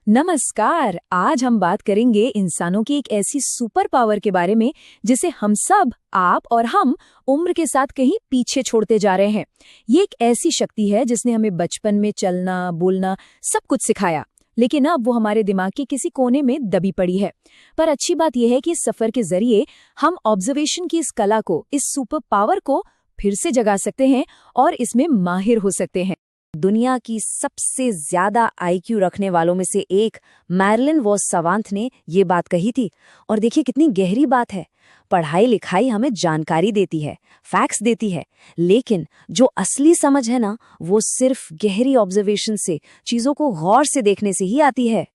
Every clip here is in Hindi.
नमस्कार। आज हम बात करेंगे इंसानों की एक ऐसी सुपर पावर के बारे में जिसे हम सब, आप और हम, उम्र के साथ कहीं पीछे छोड़ते जा रहे हैं। ये एक ऐसी शक्ति है जिसने हमें बचपन में चलना, बोलना, सब कुछ सिखाया, लेकिन अब वो हमारे दिमाग के किसी कोने में दबी पड़ी है। पर अच्छी बात यह है कि इस सफर के जरिए हम ऑब्जर्वेशन की इस कला को, इस सुपर पावर को फिर से जगा सकते हैं और इसमें माहिर हो सकते हैं। दुनिया की सबसे ज्यादा आईक्यू रखने वालों में से एक मैरिलिन वॉस सवांथ ने ये बात कही थी। और देखिए कितनी गहरी बात है। पढ़ाई लिखाई हमें जानकारी देती है, फैक्ट्स देती है, लेकिन जो असली समझ है ना, वो सिर्फ गहरी ऑब्जर्वेशन से, चीजों को गौर से देखने से ही आती है।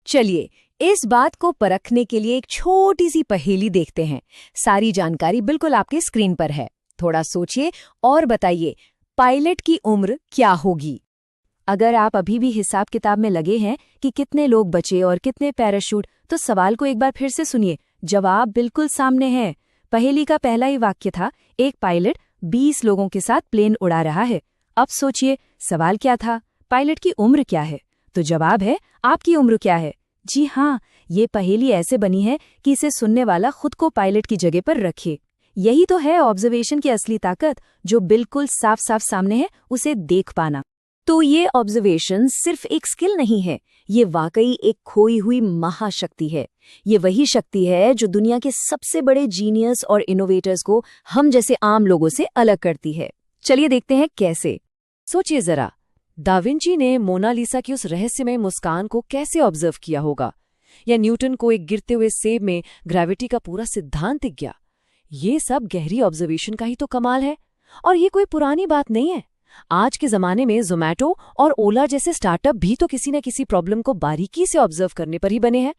चलिए इस बात को परखने के लिए एक छोटी सी पहेली देखते हैं। सारी जानकारी बिल्कुल आपके स्क्रीन पर है। थोड़ा सोचिए और बताइए, पायलट की उम्र क्या होगी? अगर आप अभी भी हिसाब किताब में लगे हैं कि कितने लोग बचे और कितने पैराशूट, तो सवाल को एक बार फिर से सुनिए। जवाब बिल्कुल सामने है। पहेली का पहला ही वाक्य था, एक पायलट 20 लोगों के साथ प्लेन उड़ा रहा है। अब सोचिए सवाल क्या था? पायलट की उम्र क्या है? तो जवाब है, आपकी उम्र क्या है? जी हाँ, ये पहेली ऐसे बनी है कि इसे सुनने वाला खुद को पायलट की जगह पर रखे। यही तो है ऑब्जर्वेशन की असली ताकत, जो बिल्कुल साफ साफ सामने है, उसे देख पाना। तो ये ऑब्जर्वेशन सिर्फ एक स्किल नहीं है, ये वाकई एक खोई हुई महाशक्ति है। ये वही शक्ति है जो दुनिया के सबसे बड़े जीनियस और इनोवेटर्स को हम जैसे आम लोगों से अलग करती है। चलिए देखते हैं कैसे। सोचिए जरा, दा विंची ने मोनालिसा की उस रहस्यमय मुस्कान को कैसे ऑब्जर्व किया होगा, या न्यूटन को एक गिरते हुए सेब में ग्रेविटी का पूरा सिद्धांत दिख गया। ये सब गहरी ऑब्जर्वेशन का ही तो कमाल है। और ये कोई पुरानी बात नहीं है। आज के जमाने में ज़ोमैटो और ओला जैसे स्टार्टअप भी तो किसी न किसी प्रॉब्लम को बारीकी से ऑब्जर्व करने पर ही बने हैं।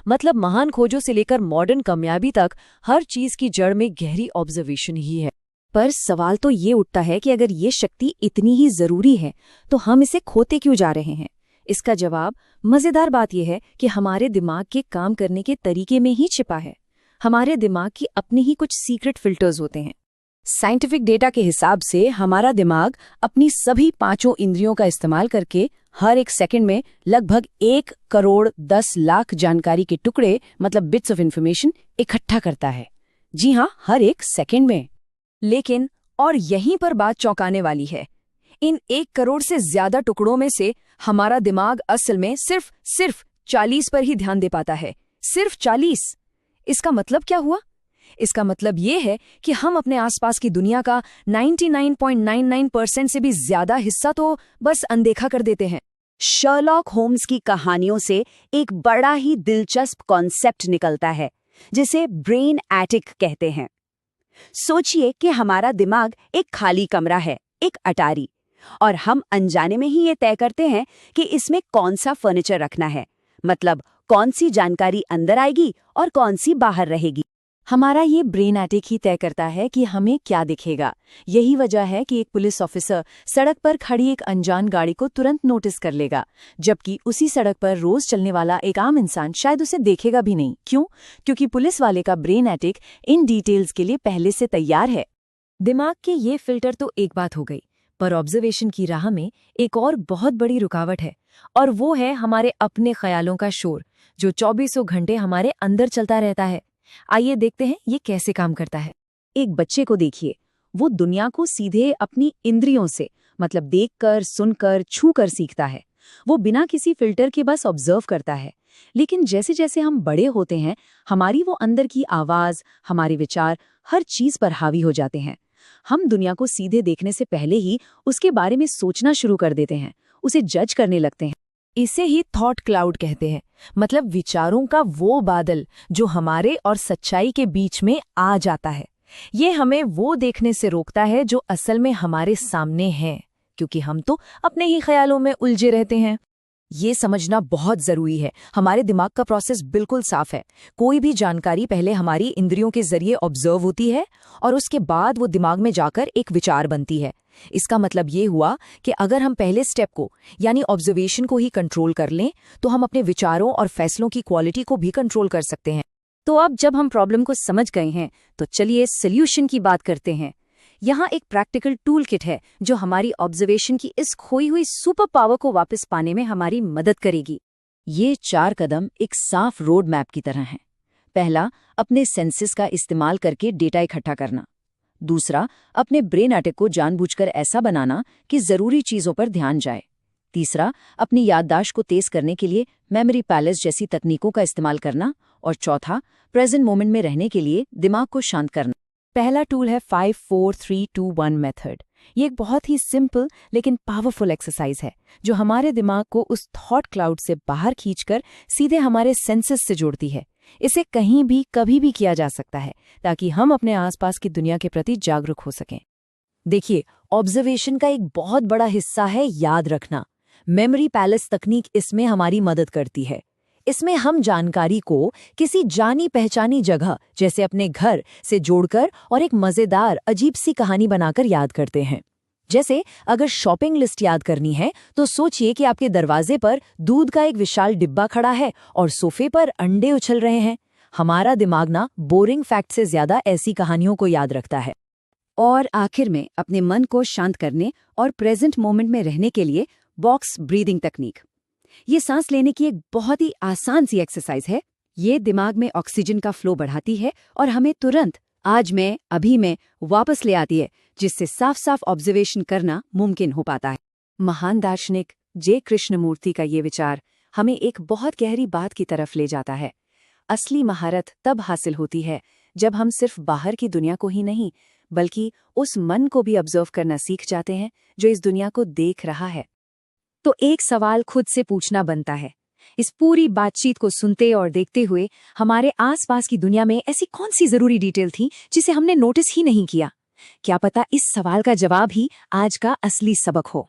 मतलब महान खोजों से लेकर मॉडर्न कामयाबी तक हर चीज की जड़ में गहरी ऑब्जर्वेशन ही है। पर सवाल तो ये उठता है कि अगर ये शक्ति इतनी ही जरूरी है, तो हम इसे खोते क्यों जा रहे हैं? इसका जवाब, मजेदार बात यह है कि हमारे दिमाग के काम करने के तरीके में ही छिपा है। हमारे दिमाग की अपनी ही कुछ सीक्रेट फिल्टर्स होते हैं। साइंटिफिक डेटा के हिसाब से हमारा दिमाग अपनी सभी 5 इंद्रियों का इस्तेमाल करके हर एक सेकंड में लगभग 1,10,00,000 जानकारी के टुकड़े, मतलब बिट्स ऑफ इंफॉर्मेशन, इकट्ठा करता है। जी हाँ, हर एक सेकंड में। लेकिन और यहीं पर बात चौंकाने वाली है, इन 1 करोड़ से ज्यादा टुकड़ों में से हमारा दिमाग असल में सिर्फ 40 पर ही ध्यान दे पाता है। सिर्फ 40। इसका मतलब क्या हुआ? इसका मतलब ये है कि हम अपने आसपास की दुनिया का 99.99% से भी ज्यादा हिस्सा तो बस अनदेखा कर देते हैं। शर्लॉक होम्स की कहानियों से एक बड़ा ही दिलचस्प कॉन्सेप्ट निकलता है, जिसे ब्रेन एटिक कहते हैं। सोचिए कि हमारा दिमाग एक खाली कमरा है, एक अटारी, और हम अनजाने में ही ये तय करते हैं कि इसमें कौन सा फर्नीचर रखना है, मतलब कौन सी जानकारी अंदर आएगी और कौन सी बाहर रहेगी। हमारा ये ब्रेन एटिक ही तय करता है कि हमें क्या दिखेगा। यही वजह है कि एक पुलिस ऑफिसर सड़क पर खड़ी एक अनजान गाड़ी को तुरंत नोटिस कर लेगा, जबकि उसी सड़क पर रोज चलने वाला एक आम इंसान शायद उसे देखेगा भी नहीं। क्यों? क्योंकि पुलिस वाले का ब्रेन एटिक इन डिटेल्स के लिए पहले से तैयार है। दिमाग के ये फिल्टर तो एक बात हो गई, पर ऑब्जर्वेशन की राह में एक और बहुत बड़ी रुकावट है, और वो है हमारे अपने ख्यालों का शोर, जो 24 घंटे हमारे अंदर चलता रहता है। आइए देखते हैं ये कैसे काम करता है। एक बच्चे को देखिए, वो दुनिया को सीधे अपनी इंद्रियों से, मतलब देखकर, सुनकर, छूकर सीखता है। वो बिना किसी फिल्टर के बस ऑब्जर्व करता है। लेकिन जैसे जैसे हम बड़े होते हैं, हमारी वो अंदर की आवाज, हमारे विचार, हर चीज पर हावी हो जाते हैं। हम दुनिया को सीधे देखने से पहले ही उसके बारे में सोचना शुरू कर देते हैं, उसे जज करने लगते हैं। इसे ही थॉट क्लाउड कहते हैं, मतलब विचारों का वो बादल जो हमारे और सच्चाई के बीच में आ जाता है। ये हमें वो देखने से रोकता है जो असल में हमारे सामने है, क्योंकि हम तो अपने ही ख्यालों में उलझे रहते हैं। ये समझना बहुत जरूरी है। हमारे दिमाग का प्रोसेस बिल्कुल साफ है। कोई भी जानकारी पहले हमारी इंद्रियों के जरिए ऑब्जर्व होती है और उसके बाद वो दिमाग में जाकर एक विचार बनती है। इसका मतलब ये हुआ कि अगर हम पहले स्टेप को, यानी ऑब्जर्वेशन को ही कंट्रोल कर लें, तो हम अपने विचारों और फैसलों की क्वालिटी को भी कंट्रोल कर सकते हैं। तो अब जब हम प्रॉब्लम को समझ गए हैं, तो चलिए सॉल्यूशन की बात करते हैं। यहाँ एक प्रैक्टिकल टूल किट है जो हमारी ऑब्जर्वेशन की इस खोई हुई सुपर पावर को वापस पाने में हमारी मदद करेगी। ये 4 कदम एक साफ रोड मैप की तरह हैं। पहला, अपने सेंसेस का इस्तेमाल करके डेटा इकट्ठा करना। दूसरा, अपने ब्रेन अटैक को जानबूझकर ऐसा बनाना कि जरूरी चीजों पर ध्यान जाए। तीसरा, अपनी याददाश्त को तेज करने के लिए मेमोरी पैलेस जैसी तकनीकों का इस्तेमाल करना। और चौथा, प्रेजेंट मोमेंट में रहने के लिए दिमाग को शांत करना। पहला टूल है 5 4 3 2 1 मेथड। ये एक बहुत ही सिंपल लेकिन पावरफुल एक्सरसाइज है जो हमारे दिमाग को उस थॉट क्लाउड से बाहर खींचकर सीधे हमारे सेंसेस से जोड़ती है। इसे कहीं भी कभी भी किया जा सकता है ताकि हम अपने आसपास की दुनिया के प्रति जागरूक हो सकें। देखिए, ऑब्जर्वेशन का एक बहुत बड़ा हिस्सा है याद रखना। मेमोरी पैलेस तकनीक इसमें हमारी मदद करती है। इसमें हम जानकारी को किसी जानी पहचानी जगह जैसे अपने घर से जोड़कर और एक मजेदार अजीब सी कहानी बनाकर याद करते हैं। जैसे अगर शॉपिंग लिस्ट याद करनी है तो सोचिए कि आपके दरवाजे पर दूध का एक विशाल डिब्बा खड़ा है और सोफे पर अंडे उछल रहे हैं। हमारा दिमाग ना बोरिंग फैक्ट से ज्यादा ऐसी कहानियों को याद रखता है। और आखिर में अपने मन को शांत करने और प्रेजेंट मोमेंट में रहने के लिए बॉक्स ब्रीदिंग तकनीक। ये सांस लेने की एक बहुत ही आसान सी एक्सरसाइज है। ये दिमाग में ऑक्सीजन का फ्लो बढ़ाती है और हमें तुरंत आज में, अभी में वापस ले आती है, जिससे साफ साफ ऑब्जर्वेशन करना मुमकिन हो पाता है। महान दार्शनिक जे कृष्णमूर्ति का ये विचार हमें एक बहुत गहरी बात की तरफ ले जाता है। असली महारत तब हासिल होती है जब हम सिर्फ बाहर की दुनिया को ही नहीं बल्कि उस मन को भी ऑब्जर्व करना सीख जाते हैं जो इस दुनिया को देख रहा है। तो एक सवाल खुद से पूछना बनता है, इस पूरी बातचीत को सुनते और देखते हुए हमारे आसपास की दुनिया में ऐसी कौन सी जरूरी डिटेल थी जिसे हमने नोटिस ही नहीं किया? क्या पता इस सवाल का जवाब ही आज का असली सबक हो।